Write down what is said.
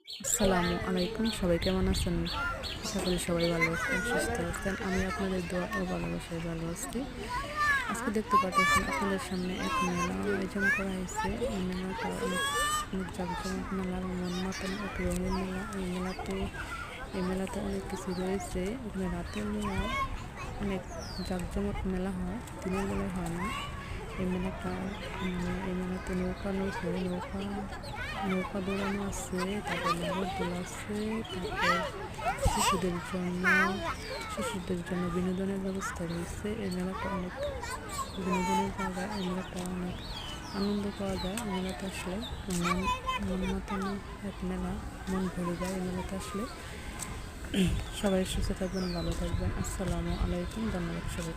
আসসালামু আলাইকুম, সবাই কেমন আছেন? আশা করি সবাই ভালো আছেন, সুস্থ আছেন। আমি আপনাদের দোয়া ও ভালোবাসায় ভালো আছি। আজকে দেখতে পাচ্ছেন আপনাদের সামনে এক মেলা আয়োজন করা হয়েছে। এই মেলাটা অনেক অনেক জাঁকজমক মেলা, মন মাতানো এক রঙের মেলা। এই মেলাতে অনেক কিছু রয়েছে। এখানে রাতের মেলা, অনেক জাঁকজমক মেলা হয়, দিনের বেলায় হয় না। এই মেলাতে নৌকা নৌকা দৌড়ানো আছে, তারপর নাগরদোলা আছে, তারপর শিশুদের জন্য বিনোদনের ব্যবস্থা রয়েছে। এই মেলাটা অনেক বিনোদনের জায়গা। এই মেলাটা অনেক আনন্দ পাওয়া যায়। এই মেলাতে আসলে মন মাতানো এক মেলা, মন ভরে যায় এই মেলাতে আসলে। সবাই সুস্থ থাকবেন, ভালো থাকবেন। আসসালামু আলাইকুম, ধন্যবাদ সবাই।